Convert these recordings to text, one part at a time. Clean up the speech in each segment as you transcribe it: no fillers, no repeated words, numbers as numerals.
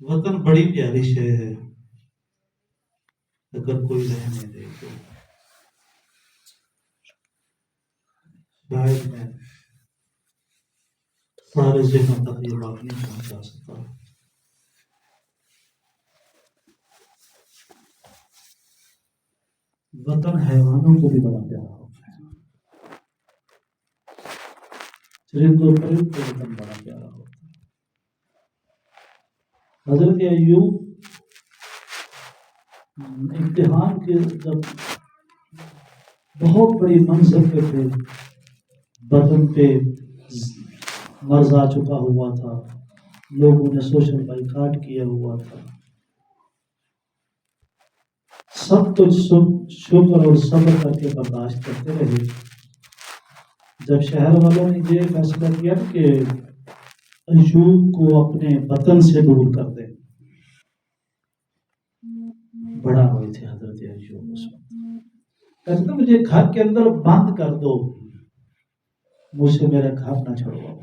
وطن بڑی پیاری شے ہے، اگر کوئی رہنے دے تو شاید میں سارے ذہنوں تک یہ بات نہیں پہنچا سکتا۔ وطن حیوانوں کو بھی بڑا پیارا ہوتا ہے، چرند و پرند کو وطن بڑا پیارا ہوتا ہے۔ حضرت ایوب امتحان کے جب بہت بڑی منزل پہ تھے، بدن پہ مرض آ چکا ہوا تھا، لوگوں نے سوشل بائیکاٹ کیا ہوا تھا، سب کچھ شکر اور صبر کر کے برداشت کرتے رہے۔ جب شہر والوں نے یہ فیصلہ کیا کہ ایوب کو اپنے وطن سے دور کر دیں، بڑا ہوئے تھے حضرت ایوب اس وقت، کہتے تھے مجھے گھر کے اندر بند کر دو، مجھ سے میرا گھر نہ چھڑواؤ۔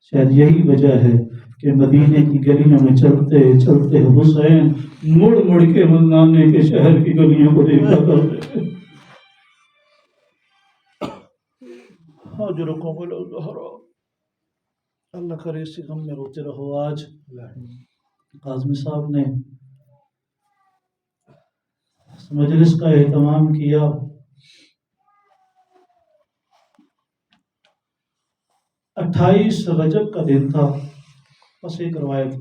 شاید یہی وجہ ہے کہ مدینے کی گلیوں میں چلتے چلتے حسین مڑ مڑ کے مدینے کے شہر کی گلیوں کو دیکھا کرتے تھے۔ اجرکم الازہرا، اللہ کرے اسی غم میں روتے رہو۔ آج قاظمی صاحب نے اس مجلس کا اہتمام کیا، 28 رجب کا دن تھا۔ بس ایک روایت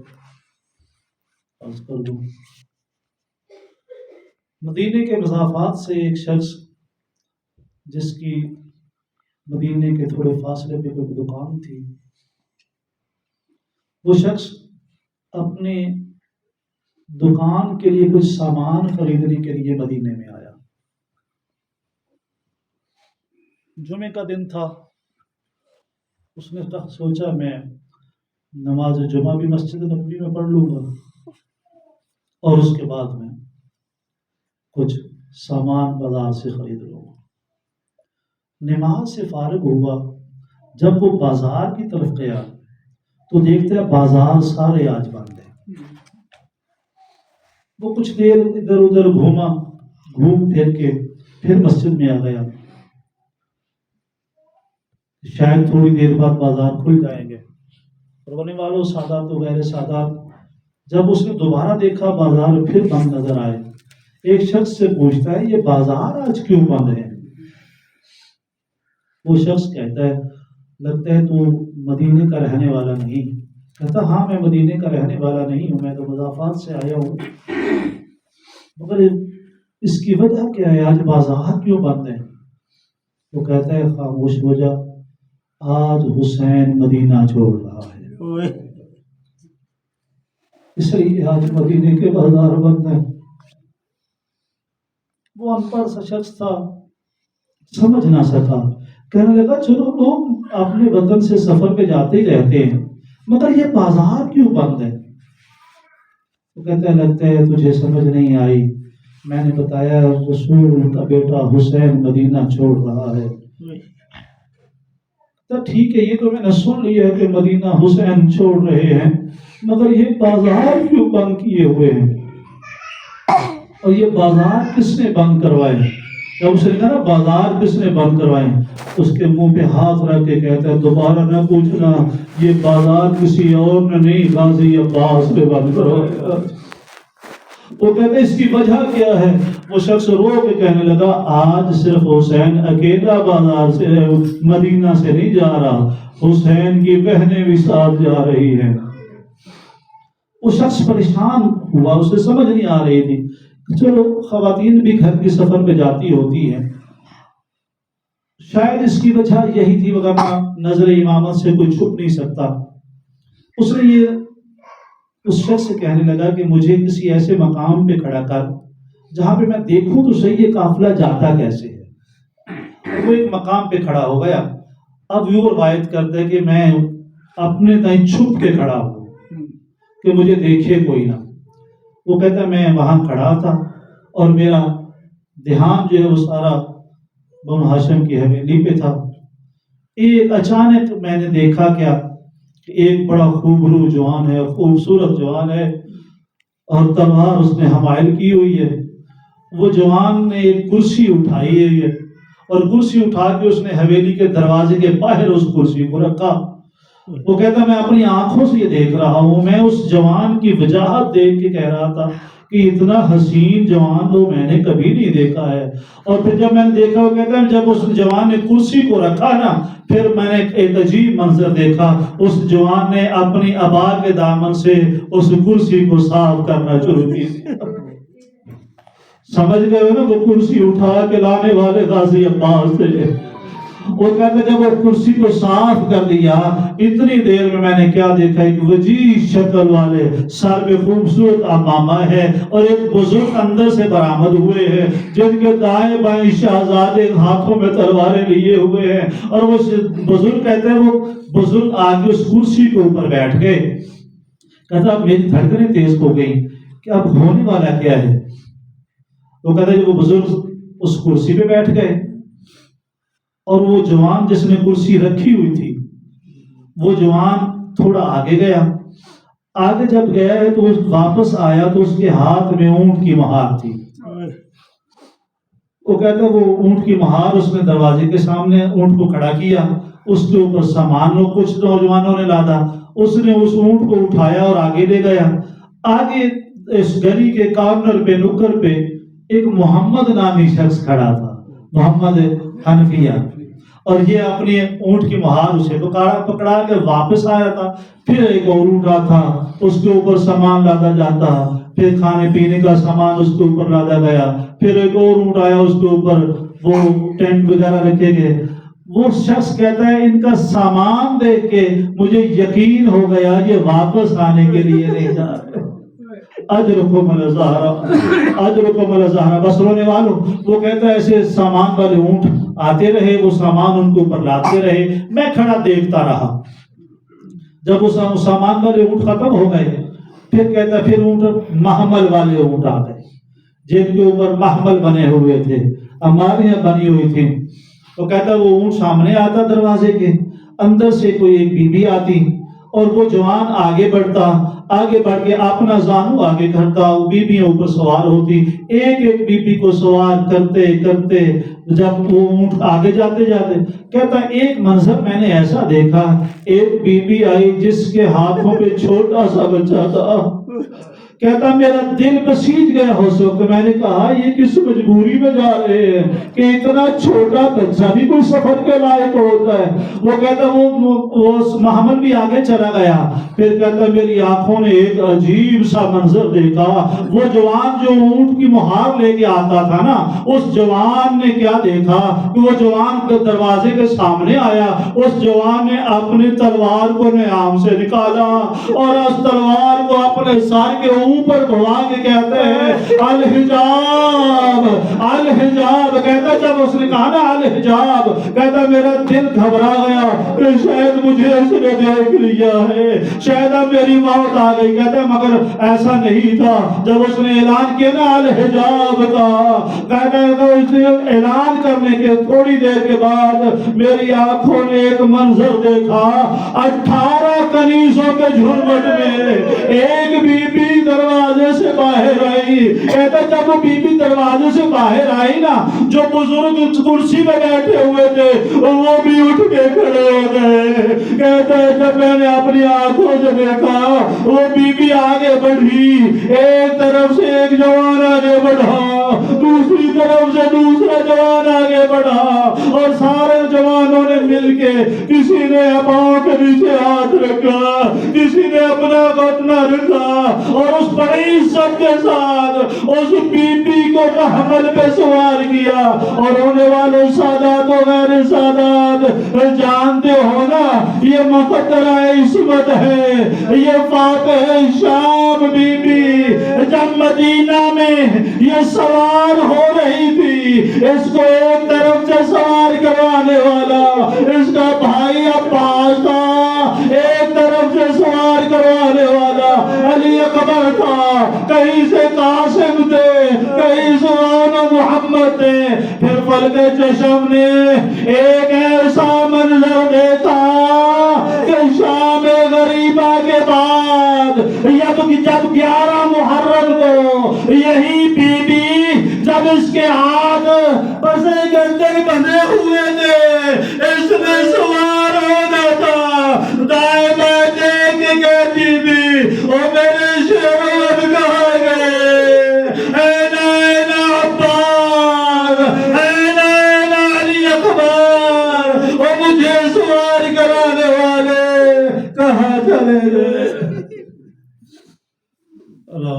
عرض کر دوں، مدینے کے مضافات سے ایک شخص جس کی مدینے کے تھوڑے فاصلے پہ کوئی دکان تھی، وہ شخص اپنے دکان کے لیے کچھ سامان خریدنے کے لیے مدینے میں آیا۔ جمعے کا دن تھا، اس نے سوچا میں نماز جمعہ بھی مسجد نبوی میں پڑھ لوں گا اور اس کے بعد میں کچھ سامان بازار سے خرید لوں گا۔ نماز سے فارغ ہوا، جب وہ بازار کی طرف گیا تو دیکھتے ہیں بازار سارے آج بند ہیں۔ وہ کچھ دیر ادھر ادھر گھوم پھر کے پھر مسجد میں آ گیا، شاید تھوڑی دیر بعد بازار کھل جائیں گے۔ رونے والوں سادات و غیر سادات، جب اس نے دوبارہ دیکھا بازار پھر بند نظر آئے، ایک شخص سے پوچھتا ہے یہ بازار آج کیوں بند ہے؟ وہ شخص کہتا ہے لگتا ہے تو مدینے کا رہنے والا نہیں۔ کہتا ہاں میں مدینے کا رہنے والا نہیں ہوں، میں تو مضافات سے آیا ہوں، مگر اس کی وجہ کیا ہے، آج بازار کیوں بند ہے؟ وہ کہتا ہے خاموش ہو جا، آج حسین مدینہ چھوڑ رہا ہے، اس لیے آج مدینے کے بازار بند ہیں۔ وہ ان پڑھ سا شخص تھا، سمجھ نہ سکا، کہنے لگا چلو لوگ اپنے وطن سے سفر پہ جاتے ہی رہتے ہیں، مگر یہ بازار کیوں بند ہے؟ وہ کہتا ہے لگتا ہے تجھے سمجھ نہیں آئی، میں نے بتایا رسول کا بیٹا حسین مدینہ چھوڑ رہا ہے۔ تو ٹھیک ہے یہ تو میں نے سن لیا ہے کہ مدینہ حسین چھوڑ رہے ہیں، مگر یہ بازار کیوں بند کیے ہوئے ہیں؟ اور یہ بازار کس نے بند کروائے؟ جب اس نے کہا نا بازار کس نے بند کروائے، اس کے منہ پہ ہاتھ رکھ کے کہتا ہے دوبارہ نہ پوچھنا، یہ بازار کسی اور نے نہیں غازی عباس نے بند کروایا۔ وہ کہتے اس کی وجہ کیا ہے؟ وہ شخص رو کے کہنے لگا آج صرف حسین اکیلا بازار سے مدینہ سے نہیں جا رہا، حسین کی بہنیں بھی ساتھ جا رہی ہیں۔ وہ شخص پریشان ہوا، اسے سمجھ نہیں آ رہی تھی، چلو خواتین بھی گھر کی سفر پہ جاتی ہوتی ہیں، شاید اس کی وجہ یہی تھی، وغیرہ نظر امامت سے کوئی چھپ نہیں سکتا۔ اس نے یہ اس شخص سے کہنے لگا کہ مجھے کسی ایسے مقام پہ کھڑا کر جہاں پہ میں دیکھوں تو صحیح یہ قافلہ جاتا کیسے ہے۔ وہ ایک مقام پہ کھڑا ہو گیا، اب یہ روایت کرتا ہے کہ میں اپنے تئیں چھپ کے کھڑا ہوں کہ مجھے دیکھے کوئی نہ۔ وہ کہتا ہے میں وہاں کھڑا تھا اور میرا دھیان جو ہے وہ سارا بنو ہاشم کی حویلی پہ تھا۔ ایک اچانک میں نے دیکھا کیا کہ ایک بڑا خوبرو جوان ہے، خوبصورت جوان ہے، اور تلوار اس نے حمائل کی ہوئی ہے۔ وہ جوان نے ایک کرسی اٹھائی ہے اور کرسی اٹھا کے اس نے حویلی کے دروازے کے باہر اس کرسی کو رکھا۔ وہ کہتا میں اپنی آنکھوں سے یہ دیکھ رہا ہوں، میں اس جوان کی وجاہت دیکھ کے کہہ رہا تھا کہ اتنا حسین جوان تو میں نے کبھی نہیں دیکھا ہے۔ اور پھر جب میں نے دیکھا، وہ کہتا ہے جب اس جوان نے کرسی کو رکھا نا، پھر میں نے ایک عجیب منظر دیکھا، اس جوان نے اپنی عبا کے دامن سے اس کرسی کو صاف کرنا شروع کی۔ سمجھ گئے ہو نا، وہ کرسی اٹھا کے لانے والے غازی عباس تھے۔ وہ کہتے جب وہ کرسی کو صاف کر دیا، اتنی دیر میں نے کیا دیکھا، ایک وجیح شکل والے سر پہ خوبصورت عمامہ ہے اور ایک بزرگ اندر سے برآمد ہوئے ہیں جن کے دائیں بائیں شہزادے ہاتھوں میں تلواریں لیے ہوئے ہیں، اور وہ بزرگ کہتے ہیں وہ بزرگ آگے اس کرسی کے اوپر بیٹھ گئے۔ کہتا اب میری دھڑکنیں تیز ہو گئی کہ اب ہونے والا کیا ہے۔ وہ کہتا ہے وہ بزرگ اس کرسی پہ بیٹھ گئے اور وہ جوان جس نے کرسی رکھی ہوئی تھی، وہ جوان تھوڑا آگے گیا۔ آگے جب گیا ہے تو واپس آیا تو اس کے ہاتھ میں اونٹ کی مہار تھی۔ وہ کہتا وہ اونٹ کی مہار اس نے دروازے کے سامنے اونٹ کو کھڑا کیا، اس کے اوپر سامان کچھ نوجوانوں نے لادا، اس نے اس اونٹ کو اٹھایا اور آگے لے گیا۔ آگے اس گلی کے کارنر پہ، نکر پہ ایک محمد نامی شخص کھڑا تھا، محمد حنفیہ، اور یہ اپنی اونٹ کی مہار اسے پکڑا کے واپس آیا تھا۔ پھر ایک اور اونٹ تھا، اس کے اوپر سامان لادا جاتا، پھر کھانے پینے کا سامان اس کے اوپر لادا گیا، پھر ایک اور اونٹ آیا، اس کے اوپر وہ ٹینٹ وغیرہ رکھے گئے۔ وہ شخص کہتا ہے ان کا سامان دیکھ کے مجھے یقین ہو گیا یہ واپس آنے کے لیے نہیں جا رہے۔ اجرکم الزہرا، اجرکم الزہرا، بس رونے والوں۔ وہ کہتا ہے ایسے سامان والے اونٹ آتے رہے، وہ سامان ان کے اوپر لاتے رہے، میں کھڑا دیکھتا رہا۔ جب وہ سامان والے اونٹ ختم ہو گئے، پھر کہتا ہے پھر اونٹ محمل والے اونٹ آ گئے جن کے اوپر محمل بنے ہوئے تھے، اماریاں بنی ہوئی تھیں۔ تو کہتا ہے وہ اونٹ سامنے آتا دروازے کے اندر سے، کوئی ایک بی بی آتی اور وہ جوان آگے بڑھتا، آگے بڑھ کے اپنا زانو آگے کرتا، وہ بیبیوں اوپر سوار ہوتی، ایک ایک بیبی کو سوار کرتے کرتے جب وہ اونٹ آگے جاتے جاتے، کہتا ایک منظر میں نے ایسا دیکھا، ایک بیبی آئی جس کے ہاتھوں پہ چھوٹا سا بچہ تھا۔ کہتا میرا دل بسیج گیا ہو سو کہ میں نے کہا یہ کس مجبوری میں جا رہے ہیں کہ اتنا چھوٹا بچہ بھی کوئی سفر کے لائق ہوتا ہے۔ وہ کہتا وہ محمد بھی آگے چلا گیا، پھر کہتا میری آنکھوں نے ایک عجیب سا منظر دیکھا۔ وہ جوان جو اونٹ کی مہار لے کے آتا تھا نا، اس جوان نے کیا دیکھا کہ وہ جوان کے دروازے کے سامنے آیا، اس جوان نے اپنی تلوار کو نیام سے نکالا اور اس تلوار کو اپنے سر کے اوپر بڑھا کے کہتے ہیں الحجاب الحجاب۔ کہتا جب اس نے کہا نا الحجاب، کہتا میرا دل گھبرا گیا کہ شاید مجھے اس نے دیکھ لیا ہے، شاید اب میری موت آ گئی۔ کہتا مگر ایسا نہیں تھا۔ جب اس نے اعلان کیا نا الحجاب کا، کہتا اس نے اعلان کرنے کے تھوڑی دیر کے بعد میری آنکھوں نے ایک منظر دیکھا، 18 کنیزوں کے جھرمٹ میں ایک بی بی دروازے سے باہر آئی۔ کہتا جب وہ بی بی دروازے سے باہر آئی نا، جو بزرگ کرسی پہ بیٹھے ہوئے تھے وہ بھی اٹھ کے کھڑے ہو گئے۔ کہتا ہے جب میں نے اپنی آنکھوں سے دیکھا، وہ بی بی آگے بڑھی، ایک طرف سے ایک جوان آگے بڑھا، دوسری طرف سے دوسرا جوان آگے بڑھا، اور سارے جوانوں نے مل کے کسی نے پاؤں کے نیچے ہاتھ رکھا، کسی نے اپنا گھٹنا رکھا، اور اس بڑی عزت کے ساتھ اس بی بی کو محمل پہ سوار کیا۔ اور ہونے والوں سادات و غیر سادات جانتے ہو نا، یہ مقدرہ عصمت ہے، یہ فاتح شام بی بی جب مدینہ میں یہ سوار ہو رہی تھی، اس کو ایک طرف سے سوار کروانے والا اس کا بھائی عباس تھا، ایک طرف سے سوار کروانے والا علی اکبر تھا، کہیں سے قاسم تھے، کہیں سے محمد تھے۔ پھر فلک چشم نے ایک ایسا منظر جب 11 محرم کو یہی بی بی جب اس کے ہاتھ پسے کے اندر بندھے ہوئے تھے، اس میں سوار ہونا تھا، دائیں بائیں دیکھ کے کہتی تھی او میرے شہر کہاں گئے، اے نائنا عباس، اے نائنا علی اکبر، او مجھے سوار کرانے والے کہاں چلے گئے؟ اللہ